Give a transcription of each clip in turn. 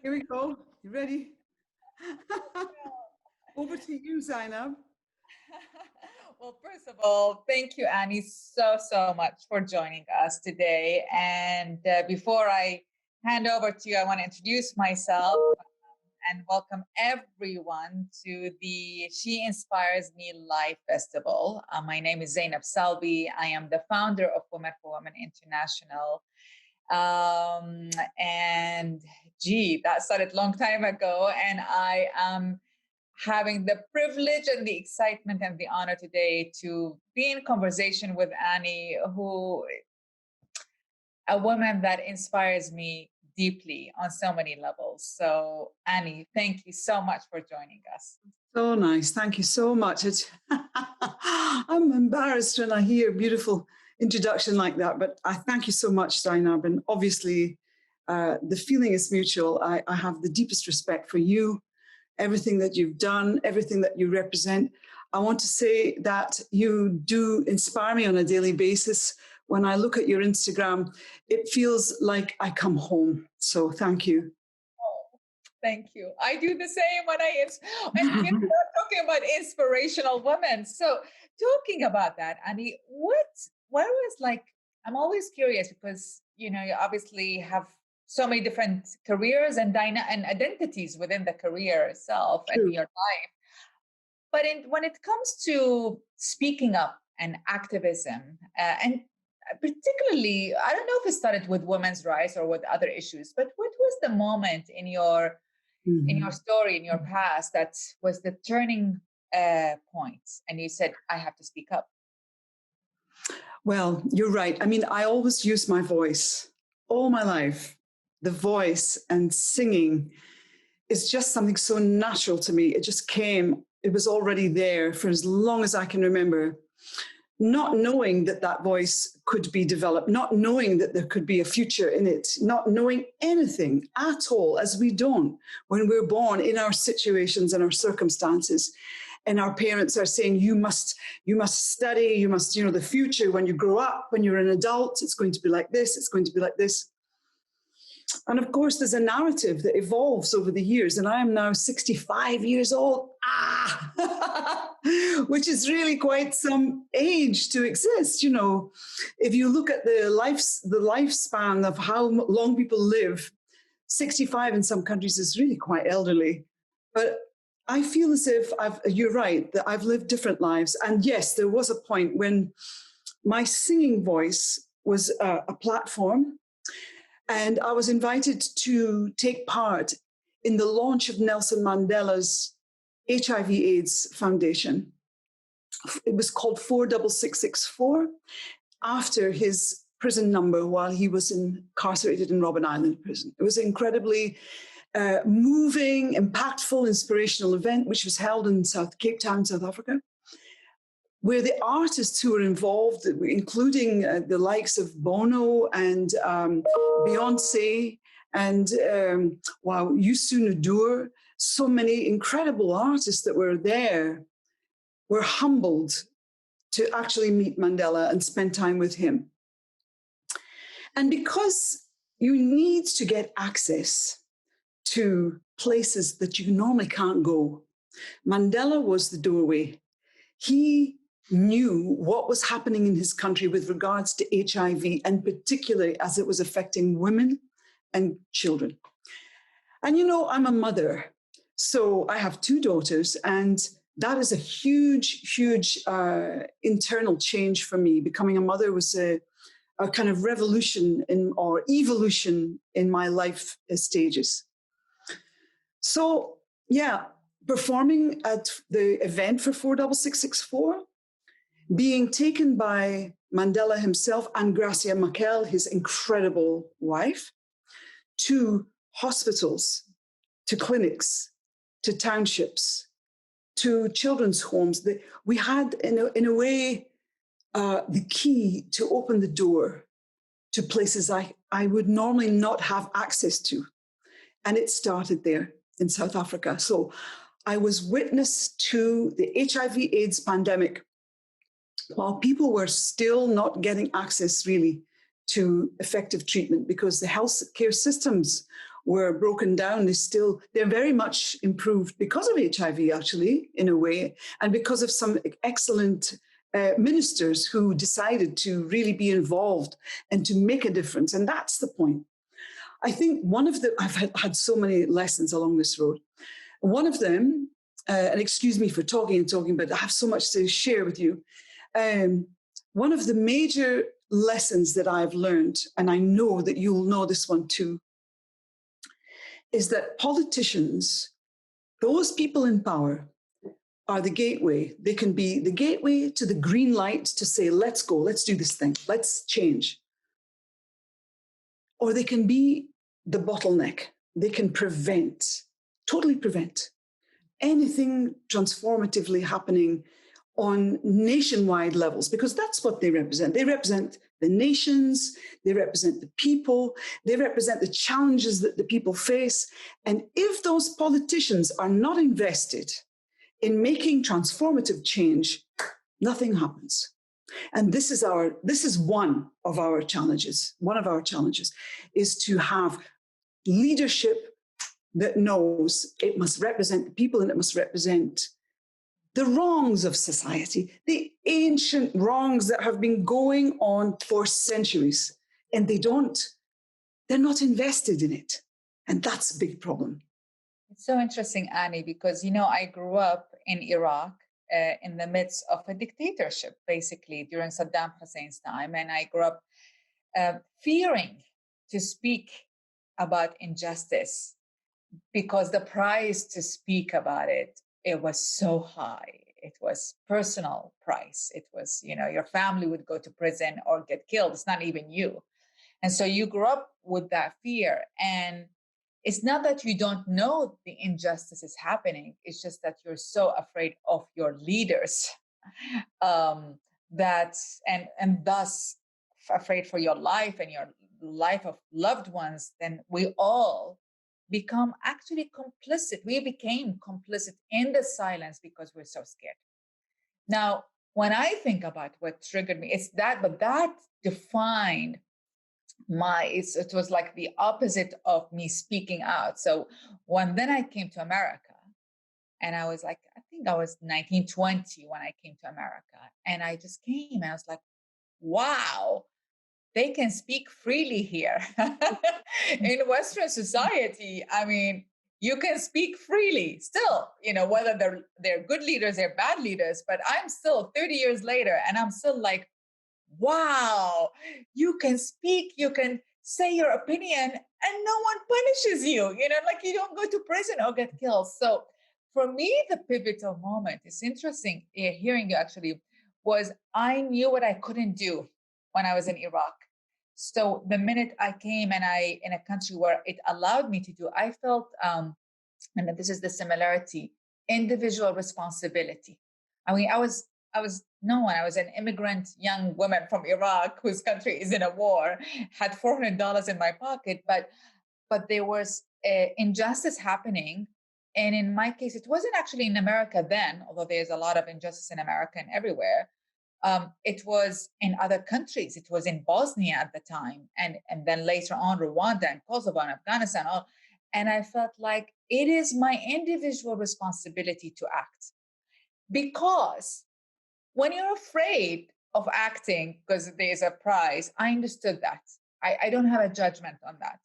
Here we go. You ready? Over to you, Zainab. Well, first of all, thank you, Annie, so much for joining us today. And before I hand over to you, I want to introduce myself and welcome everyone to the She Inspires Me Live Festival. My name is Zainab Salbi. I am the founder of Women for Women International. And that started a long time ago. And I am having the privilege and the excitement and the honor today to be in conversation with Annie, a woman that inspires me deeply on so many levels. So Annie, thank you so much for joining us. So nice. Thank you so much. I'm embarrassed when I hear a beautiful introduction like that, but I thank you so much, Zainab. And obviously, the feeling is mutual. I have the deepest respect for you, everything that you've done, everything that you represent. I want to say that you do inspire me on a daily basis. When I look at your Instagram, it feels like I come home. So thank you. Oh, thank you. I do the same when and we're talking about inspirational women. So talking about that, Annie, what was like, I'm always curious because, you obviously have so many different careers and identities within the career itself and your life. But when it comes to speaking up and activism, and particularly, I don't know if it started with women's rights or with other issues, but what was the moment in your story, in your past, that was the turning point? And you said, I have to speak up. Well, you're right. I mean, I always use my voice all my life. The voice and singing is just something so natural to me. It just came. It was already there for as long as I can remember, not knowing that that voice could be developed, not knowing that there could be a future in it, not knowing anything at all, as we don't when we're born in our situations and our circumstances. And our parents are saying, you must study, you must, the future, when you grow up, when you're an adult, it's going to be like this, it's going to be like this. And of course, there's a narrative that evolves over the years. And I am now 65 years old, which is really quite some age to exist. If you look at the lifespan of how long people live, 65 in some countries is really quite elderly. But I feel as if you're right, that I've lived different lives. And yes, there was a point when my singing voice was a platform. And I was invited to take part in the launch of Nelson Mandela's HIV/AIDS Foundation. It was called 46664, after his prison number while he was incarcerated in Robben Island prison. It was an incredibly moving, impactful, inspirational event, which was held in Cape Town, South Africa, where the artists who were involved, including the likes of Bono and Beyonce and Youssou N'Dour, so many incredible artists that were there, were humbled to actually meet Mandela and spend time with him. And because you need to get access to places that you normally can't go, Mandela was the doorway. He knew what was happening in his country with regards to HIV, and particularly as it was affecting women and children. And I'm a mother, so I have 2 daughters, and that is a huge, huge internal change for me. Becoming a mother was a kind of revolution or evolution in my life stages. So, yeah, performing at the event for 46664, being taken by Mandela himself and Gracia Machel, his incredible wife, to hospitals, to clinics, to townships, to children's homes. We had, in a way, the key to open the door to places I would normally not have access to. And it started there in South Africa. So I was witness to the HIV/AIDS pandemic while people were still not getting access really to effective treatment because the healthcare systems were broken down, they're very much improved because of HIV, actually, in a way, and because of some excellent ministers who decided to really be involved and to make a difference. And that's the point. I think I've had so many lessons along this road. One of them, and excuse me for talking, but I have so much to share with you. One of the major lessons that I've learned, and I know that you'll know this one too, is that politicians, those people in power, are the gateway. They can be the gateway to the green light to say, let's go, let's do this thing, let's change. Or they can be the bottleneck. They can totally prevent anything transformatively happening on nationwide levels, because that's what they represent. They represent the nations, they represent the people, they represent the challenges that the people face. And if those politicians are not invested in making transformative change, nothing happens. And this is one of our challenges. One of our challenges is to have leadership that knows it must represent the people and it must represent the wrongs of society, the ancient wrongs that have been going on for centuries, and they're not invested in it. And that's a big problem. It's so interesting, Annie, because, I grew up in Iraq in the midst of a dictatorship, basically, during Saddam Hussein's time. And I grew up fearing to speak about injustice because the price to speak about it was so high. It was personal price. It was, your family would go to prison or get killed. It's not even you. And so you grew up with that fear. And it's not that you don't know the injustice is happening. It's just that you're so afraid of your leaders and thus afraid for your life and your life of loved ones. Then we all become actually complicit. We became complicit in the silence because we're so scared. Now, when I think about what triggered me, it's that, but that defined it was like the opposite of me speaking out. So then I came to America, and I was like, I think I was 19, 20 when I came to America. And I just came and I was like, wow, they can speak freely here. In Western society, I mean, you can speak freely still, whether they're good leaders, they're bad leaders, but I'm still 30 years later, and I'm still like, wow, you can speak, you can say your opinion, and no one punishes you, like you don't go to prison or get killed. So for me, the pivotal moment, it's interesting hearing you actually, was I knew what I couldn't do when I was in Iraq. So the minute I came and in a country where it allowed me to do, I felt, and this is the similarity, individual responsibility. I mean, I was an immigrant young woman from Iraq whose country is in a war, had $400 in my pocket, but there was injustice happening. And in my case, it wasn't actually in America then, although there's a lot of injustice in America and everywhere. It was in other countries. It was in Bosnia at the time, and then later on Rwanda and Kosovo and Afghanistan. And I felt like it is my individual responsibility to act. Because when you're afraid of acting because there's a prize, I understood that. I don't have a judgment on that,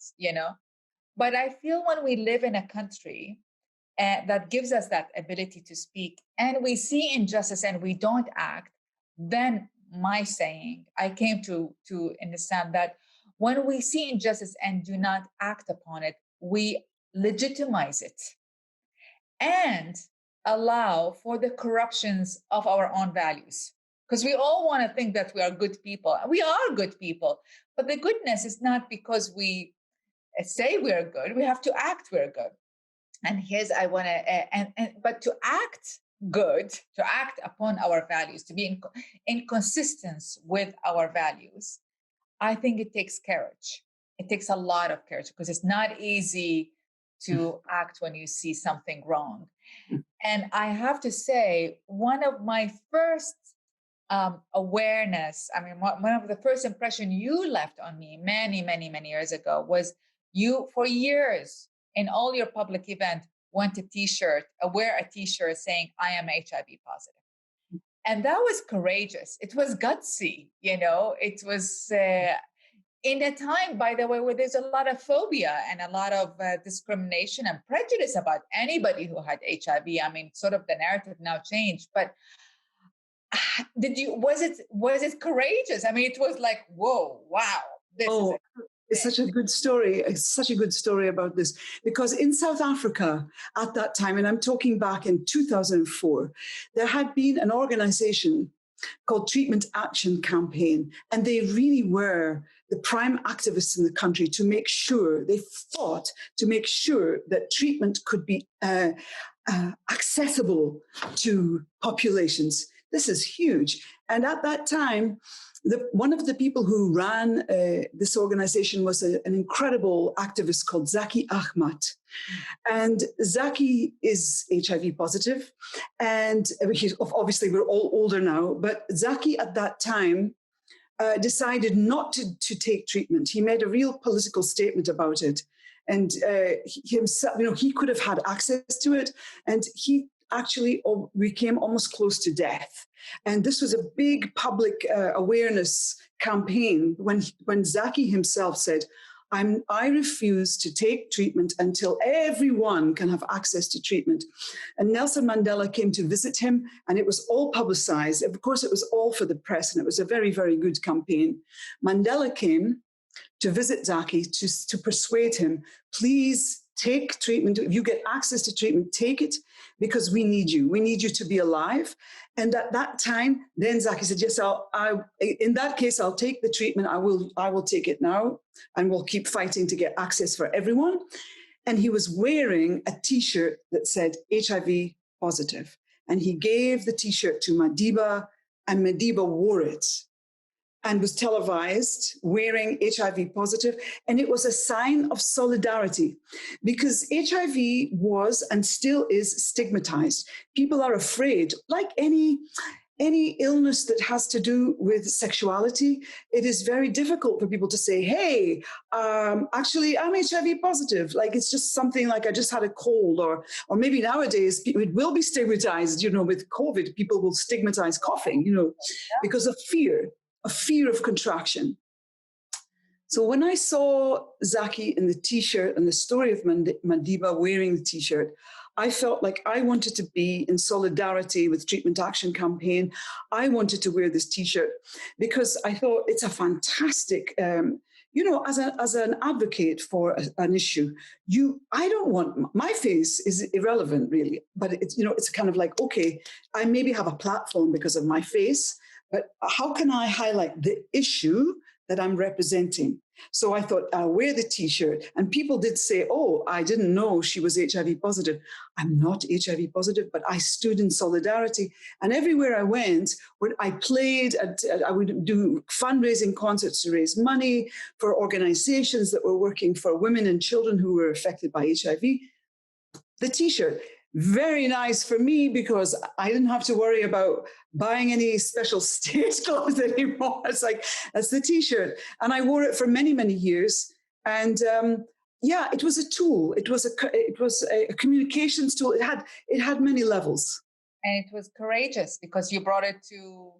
But I feel when we live in a country that gives us that ability to speak, and we see injustice and we don't act, then I came to understand that when we see injustice and do not act upon it, we legitimize it and allow for the corruptions of our own values. Because we all want to think that we are good people. We are good people, but the goodness is not because we say we're good. We have to act we're good. And but to act good, to act upon our values, to be in consistence with our values, I think it takes courage. It takes a lot of courage because it's not easy to act when you see something wrong. And I have to say, one of my first awareness, one of the first impression you left on me many, many, many years ago was You, for years, in all your public event, wear a t-shirt saying, I am HIV positive. And that was courageous. It was gutsy, it was in a time, by the way, where there's a lot of phobia and a lot of discrimination and prejudice about anybody who had HIV. I mean, sort of the narrative now changed, but was it courageous? I mean, it was like, whoa, wow. It's such a good story. It's such a good story about this, because in South Africa at that time, and I'm talking back in 2004, there had been an organization called Treatment Action Campaign, and they really were the prime activists in the country they fought to make sure that treatment could be accessible to populations. This is huge. And at that time, one of the people who ran this organization was an incredible activist called Zaki Ahmed. And Zaki is HIV positive. And obviously, we're all older now, but Zaki at that time decided not to take treatment. He made a real political statement about it. And himself, he could have had access to it. And he actually became almost close to death. And this was a big public awareness campaign when Zaki himself said, I refuse to take treatment until everyone can have access to treatment. And Nelson Mandela came to visit him, and it was all publicized. Of course, it was all for the press, and it was a very, very good campaign. Mandela came to visit Zaki to persuade him, please take treatment. If you get access to treatment, take it, because we need you. We need you to be alive. And at that time, then Zaki said, yes, in that case, I'll take the treatment. I will take it now, and we'll keep fighting to get access for everyone. And he was wearing a T-shirt that said HIV positive. And he gave the T-shirt to Madiba, and Madiba wore it and was televised wearing HIV positive. And it was a sign of solidarity, because HIV was and still is stigmatized. People are afraid, like any illness that has to do with sexuality. It is very difficult for people to say, hey, actually, I'm HIV positive. Like, it's just something like I just had a cold, or maybe nowadays it will be stigmatized, with COVID, people will stigmatize coughing, because of fear. A fear of contraction. So when I saw Zaki in the T-shirt and the story of Madiba wearing the T-shirt, I felt like I wanted to be in solidarity with Treatment Action Campaign. I wanted to wear this T-shirt because I thought it's a fantastic, as an advocate for an issue, I don't want, my face is irrelevant really, but it's kind of like, okay, I maybe have a platform because of my face, but how can I highlight the issue that I'm representing? So I thought, I'll wear the T-shirt. And people did say, oh, I didn't know she was HIV positive. I'm not HIV positive, but I stood in solidarity. And everywhere I went, when I played, I would do fundraising concerts to raise money for organizations that were working for women and children who were affected by HIV. The T-shirt. Very nice for me, because I didn't have to worry about buying any special stage clothes anymore. It's like, that's the T-shirt. And I wore it for many, many years. And it was a tool. It was a communications tool. It had many levels. And it was courageous because you brought it to,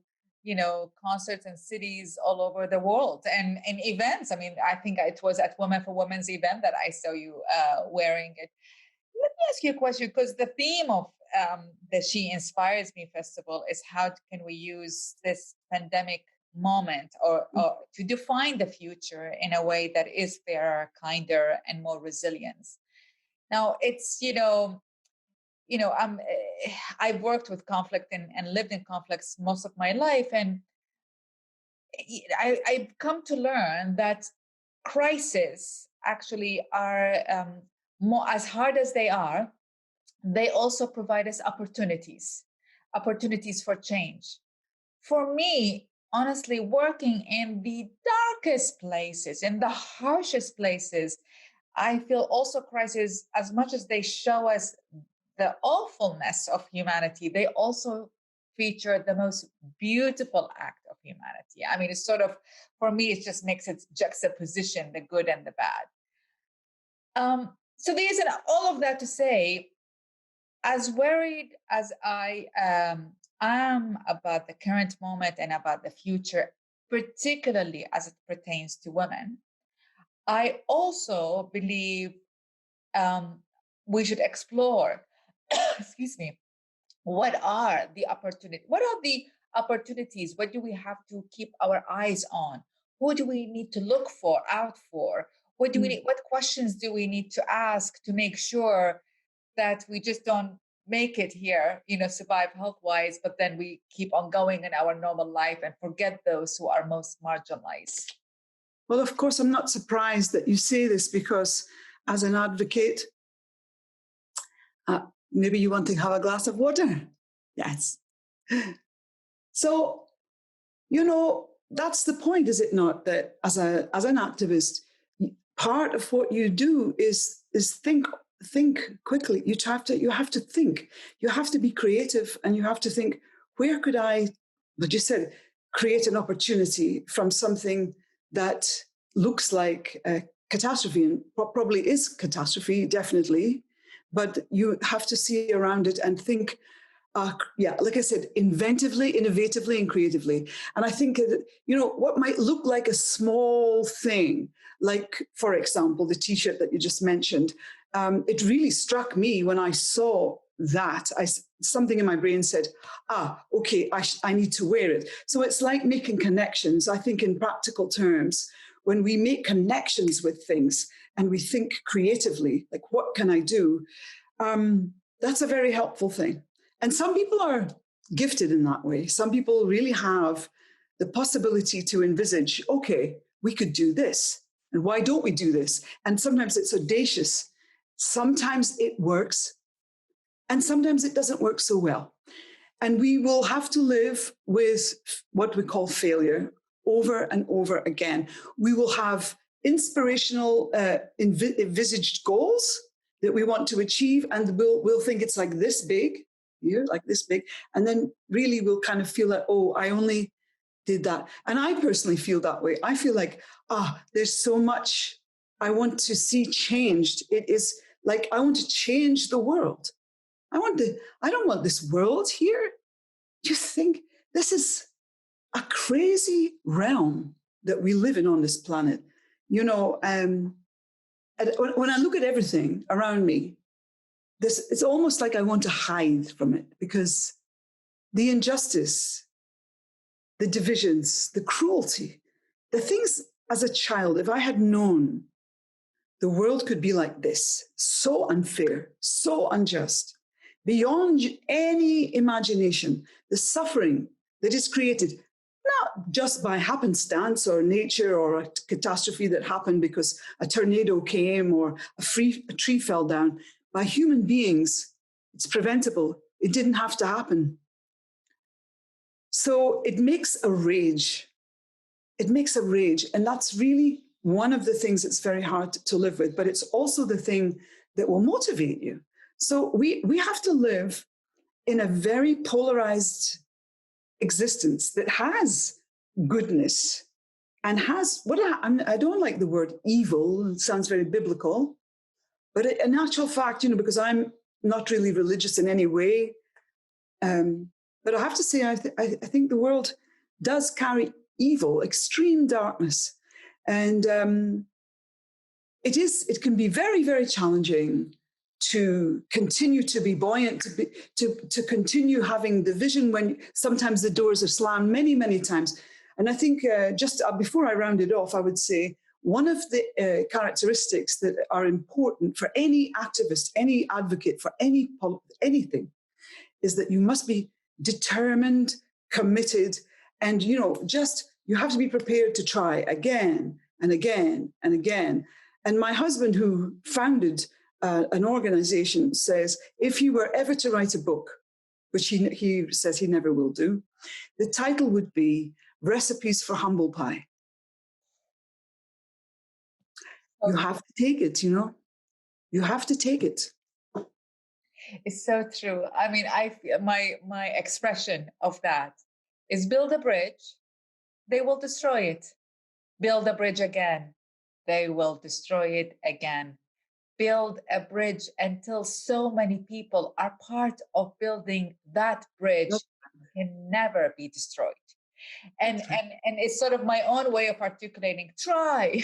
concerts and cities all over the world and events. I mean, I think it was at Women for Women's event that I saw you wearing it. Let me ask you a question, because the theme of the She Inspires Me festival is how can we use this pandemic moment or to define the future in a way that is fairer, kinder, and more resilient. Now, it's, I've worked with conflict and lived in conflicts most of my life. And I've come to learn that crises actually are more, as hard as they are, they also provide us opportunities for change. For me, honestly, working in the darkest places, in the harshest places, I feel also crises, as much as they show us the awfulness of humanity, they also feature the most beautiful act of humanity. I mean, it's sort of, for me, it just makes it juxtaposition, the good and the bad. So there's all of that to say, as worried as I am about the current moment and about the future, particularly as it pertains to women, I also believe we should explore, excuse me, what are the opportunities? What do we have to keep our eyes on? Who do we need to look out for? What questions do we need to ask to make sure that we just don't make it here, survive health-wise, but then we keep on going in our normal life and forget those who are most marginalized? Well, of course, I'm not surprised that you say this, because as an advocate, maybe you want to have a glass of water. Yes. So, that's the point, is it not? That as an activist, part of what you do is think quickly. You have to think. You have to be creative, and you have to think, where could I, but you said, create an opportunity from something that looks like a catastrophe, and probably is catastrophe, definitely. But you have to see around it and think, like I said, inventively, innovatively, and creatively. And I think, what might look like a small thing, like, for example, the T-shirt that you just mentioned, it really struck me when I saw that. Something in my brain said, okay, I need to wear it. So it's like making connections. I think in practical terms, when we make connections with things and we think creatively, like, what can I do? That's a very helpful thing. And some people are gifted in that way. Some people really have the possibility to envisage, okay, we could do this. And why don't we do this? And sometimes it's audacious. Sometimes it works. And sometimes it doesn't work so well. And we will have to live with what we call failure over and over again. We will have inspirational, envisaged goals that we want to achieve, and we'll think it's like this big, here, like this big, and then really we'll kind of feel like, oh, I only did that. And I personally feel that way. I feel like, there's so much I want to see changed. It is like, I want to change the world. I don't want this world here. Just think, this is a crazy realm that we live in on this planet. When I look at everything around me, it's almost like I want to hide from it, because the injustice, the divisions, the cruelty, the things as a child, if I had known the world could be like this, so unfair, so unjust, beyond any imagination, the suffering that is created, not just by happenstance or nature or a catastrophe that happened because a tornado came or a tree fell down, by human beings, it's preventable. It didn't have to happen. So it makes a rage. It makes a rage. And that's really one of the things that's very hard to live with, but it's also the thing that will motivate you. So we have to live in a very polarized existence that has goodness and has, I don't like the word evil, it sounds very biblical, but in actual fact, because I'm not really religious in any way, but I have to say, I think the world does carry evil, extreme darkness. And it can be very, very challenging to continue to be buoyant, to continue having the vision when sometimes the doors are slammed many, many times. And I think just before I round it off, I would say one of the characteristics that are important for any activist, any advocate for anything, is that you must be determined, committed, and you have to be prepared to try again and again and again. And my husband, who founded an organization, says, if you were ever to write a book, which he says he never will do, the title would be Recipes for Humble Pie. You have to take it, you have to take it. It's so true. I mean, I feel my expression of that is build a bridge, they will destroy it. Build a bridge again, they will destroy it again. build a bridge until so many people are part of building that bridge can never be destroyed. And it's sort of my own way of articulating, try.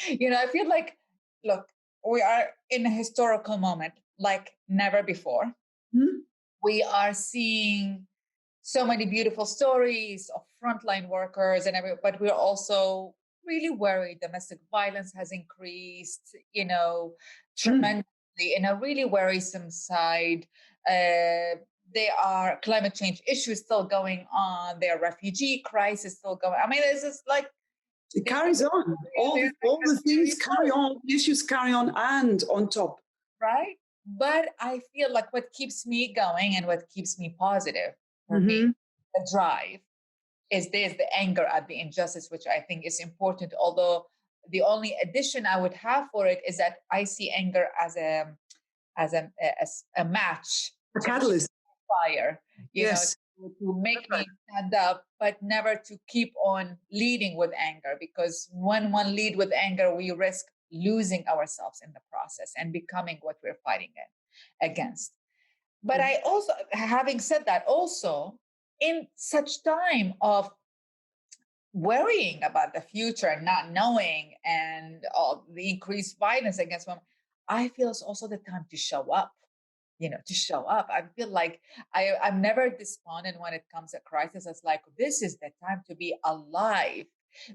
I feel like, look, we are in a historical moment like never before. Mm-hmm. We are seeing so many beautiful stories of frontline workers and everything, but we're also really worried. Domestic violence has increased, tremendously in a really worrisome side. There are climate change issues still going on. There are refugee crisis still going. I mean, it's just like it carries on. All the things carry on. The issues carry on, and on top. Right. But I feel like what keeps me going and what keeps me positive for me, the drive, is there's the anger at the injustice, which I think is important. Although the only addition I would have for it is that I see anger as a match, a catalyst, fire. To make me stand up, but never to keep on leading with anger. Because when one lead with anger, we risk losing ourselves in the process and becoming what we're fighting against. But I also, having said that, also in such time of worrying about the future and not knowing and all the increased violence against women, I feel it's also the time to show up. To show up. I feel like I'm never despondent when it comes to crisis. It's like, this is the time to be alive,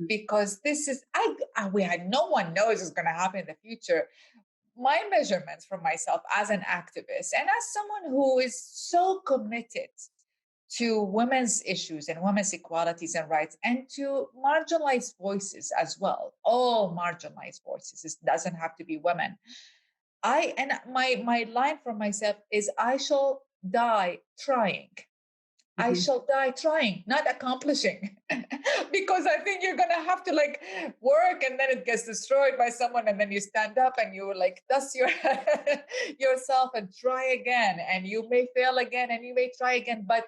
because this is, no one knows what's going to happen in the future. My measurements for myself as an activist and as someone who is so committed to women's issues and women's equalities and rights, and to marginalized voices as well, all marginalized voices. It doesn't have to be women. My line for myself is, I shall die trying. I shall die trying, not accomplishing. Because I think you're gonna have to work, and then it gets destroyed by someone, and then you stand up and you dust yourself and try again, and you may fail again and you may try again. But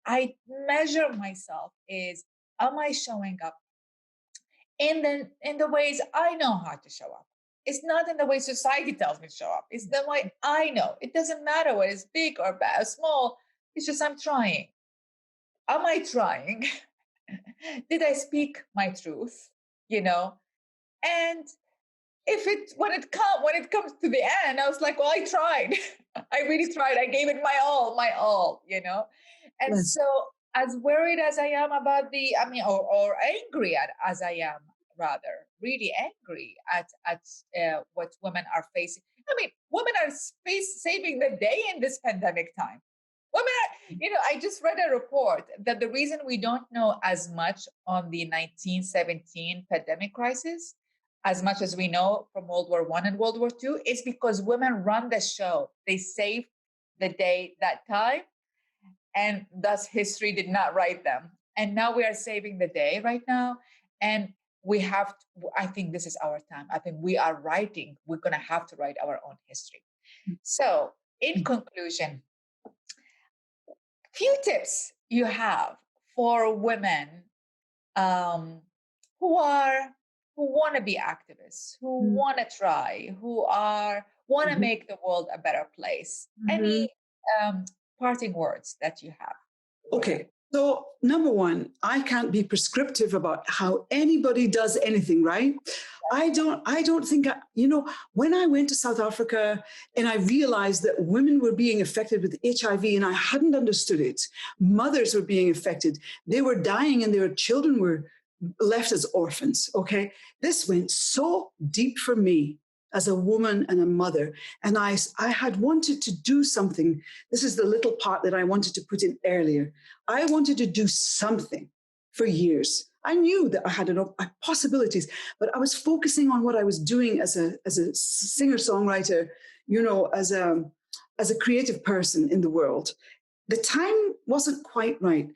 I measure myself is, am I showing up in the ways I know how to show up? It's not in the way society tells me to show up. It's the way I know. It doesn't matter whether it's big or bad or small. It's just I'm trying. Am I trying? Did I speak my truth? And when it comes to the end, I was like, well, I tried. I really tried. I gave it my all. And yes. So as worried as I am about or angry as I am, rather, really angry at what women are facing. I mean, women are saving the day in this pandemic time. Women are, I just read a report that the reason we don't know as much on the 1917 pandemic crisis, as much as we know from World War I and World War II, is because women run the show. They saved the day that time, and thus history did not write them. And now we are saving the day right now. And I think this is our time. I think we're going to have to write our own history. So in conclusion, few tips you have for women who want to be activists, who want to try, who want to make the world a better place. Any parting words that you have? Okay. So number one, I can't be prescriptive about how anybody does anything, right? I don't think, when I went to South Africa and I realized that women were being affected with HIV and I hadn't understood it, mothers were being affected, they were dying and their children were left as orphans, okay? This went so deep for me as a woman and a mother. And I had wanted to do something. This is the little part that I wanted to put in earlier. I wanted to do something for years. I knew that I had possibilities, but I was focusing on what I was doing as a singer-songwriter, as a creative person in the world. The time wasn't quite right.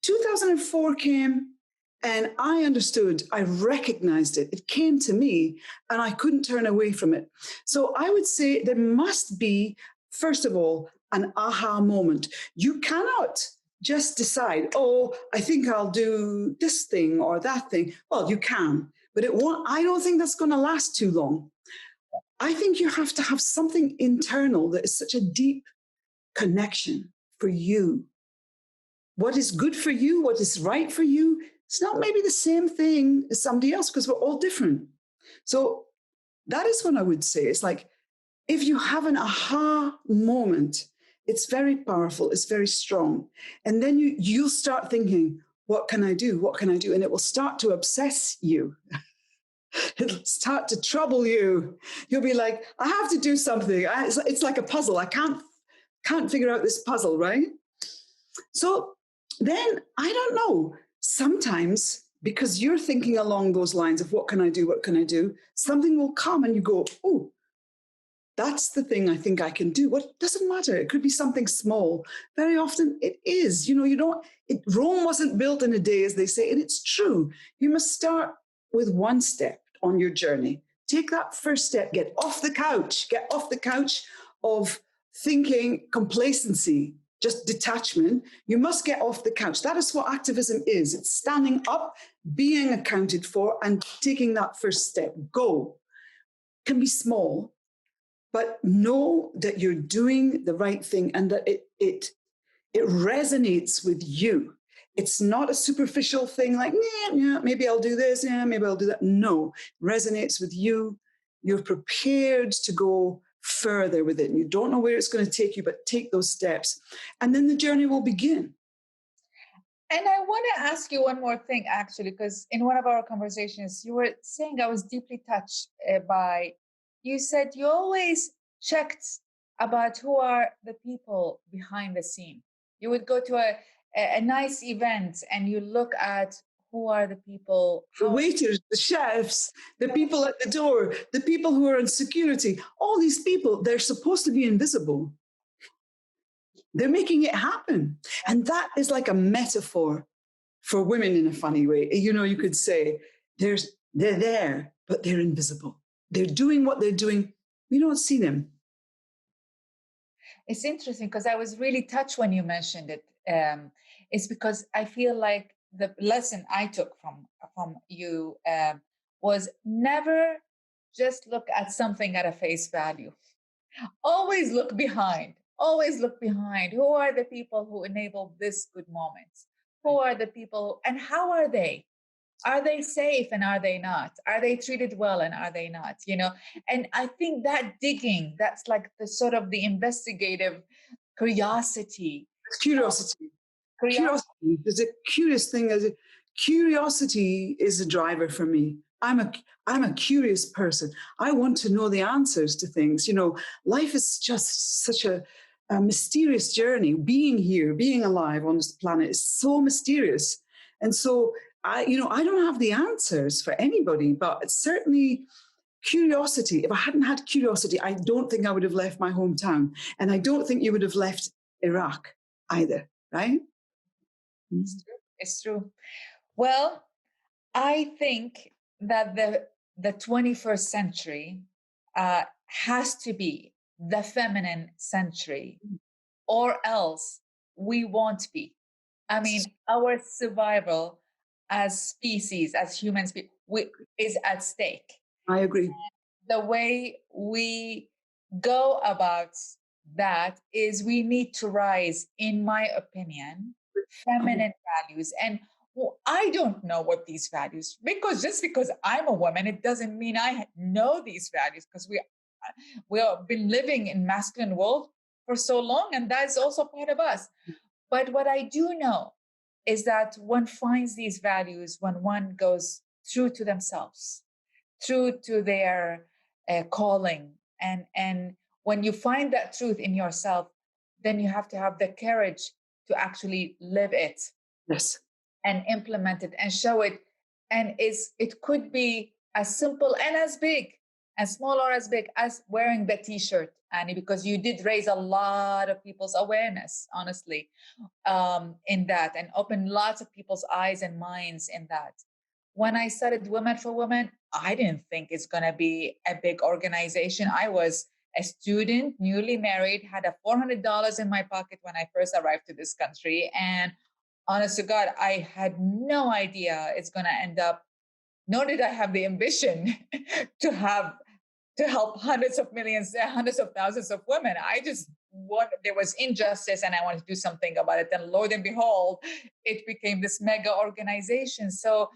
2004 came, and I understood, I recognized it. It came to me and I couldn't turn away from it. So I would say there must be, first of all, an aha moment. You cannot just decide, oh, I think I'll do this thing or that thing. Well, you can, but it won't. I don't think that's going to last too long. I think you have to have something internal that is such a deep connection for you. What is good for you, what is right for you, it's not maybe the same thing as somebody else because we're all different. So that is what I would say. It's like, if you have an aha moment, it's very powerful, it's very strong. And then you'll start thinking, what can I do? What can I do? And it will start to obsess you. It'll start to trouble you. You'll be like, I have to do something. It's like a puzzle. I can't figure out this puzzle, right? So then, I don't know, sometimes because you're thinking along those lines of what can I do? What can I do? Something will come and you go, oh, that's the thing I think I can do. What doesn't matter. It could be something small. Very often it is. Rome wasn't built in a day, as they say, and it's true. You must start with one step on your journey. Take that first step. Get off the couch. Get off the couch of thinking complacency, just detachment. You must get off the couch. That is what activism is. It's standing up, being accounted for, and taking that first step. Go. It can be small, but know that you're doing the right thing and that it resonates with you. It's not a superficial thing like, yeah, maybe I'll do this, yeah, maybe I'll do that. No, it resonates with you. You're prepared to go further with it. And you don't know where it's going to take you, but take those steps. And then the journey will begin. And I want to ask you one more thing, actually, because in one of our conversations, you were saying, I was deeply touched by, you said you always checked about who are the people behind the scene. You would go to a nice event and you look at who are the people. The waiters, the chefs, the people at the door, the people who are in security, all these people, they're supposed to be invisible. They're making it happen. And that is like a metaphor for women in a funny way. You could say they're there, but they're invisible. They're doing what they're doing. We don't see them. It's interesting because I was really touched when you mentioned it. It's because I feel like the lesson I took from you was never just look at something at a face value. Always look behind. Always look behind. Who are the people who enable this good moment? Who are the people and how are they? Are they safe and are they not? Are they treated well and are they not? And I think that digging, that's like the sort of the investigative curiosity. Curiosity. Curiosity is a curious thing. Curiosity is a driver for me. I'm a curious person. I want to know the answers to things. Life is just such a mysterious journey. Being here, being alive on this planet is so mysterious. And so I don't have the answers for anybody, but it's certainly curiosity. If I hadn't had curiosity, I don't think I would have left my hometown. And I don't think you would have left Iraq either, right? It's true. Well, I think that the 21st century has to be the feminine century, or else we won't be. I mean, our survival as species, as humans, is at stake. I agree. The way we go about that is we need to rise, in my opinion, feminine values. And I don't know what these values, because just because I'm a woman, it doesn't mean I know these values, because we have been living in masculine world for so long, and that's also part of us. But what I do know is that one finds these values when one goes true to themselves, true to their calling. And when you find that truth in yourself, then you have to have the courage to actually live it. Yes. And implement it and show it. And it could be as simple and as big, as small or as big as wearing the T-shirt, Annie, because you did raise a lot of people's awareness, honestly, in that, and open lots of people's eyes and minds in that. When I started Women for Women, I didn't think it's going to be a big organization. I was a student, newly married, had a $400 in my pocket when I first arrived to this country. And honest to God, I had no idea it's going to end up, nor did I have the ambition to have to help hundreds of millions, hundreds of thousands of women. I just there was injustice and I wanted to do something about it. And Lord and behold, it became this mega organization. So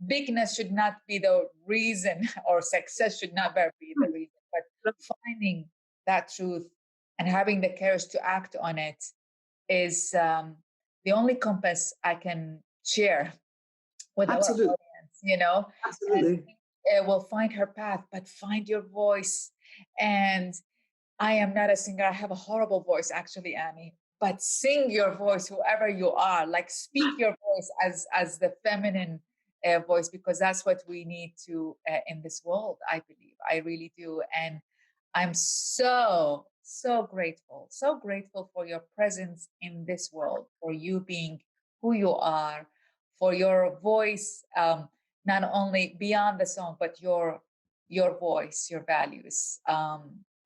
bigness should not be the reason, or success should not be the reason, but finding that truth and having the courage to act on it is the only compass I can share with Absolutely. our audience, Absolutely. And will find her path, but find your voice. And I am not a singer. I have a horrible voice, actually, Annie. But sing your voice, whoever you are. Like, speak your voice as the feminine voice, because that's what we need to in this world. I believe. I really do. And I'm so grateful for your presence in this world, for you being who you are, for your voice, not only beyond the song, but your voice, your values.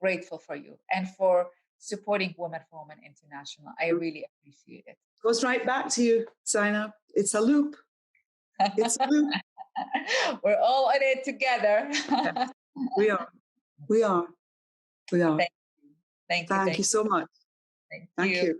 Grateful for you and for supporting Women for Women International. I really appreciate it. Goes right back to you, Zainab. It's a loop. It's a loop. We're all in it together. Yes, we are. We are. We are. Thank you. Thank you so much. Thank you.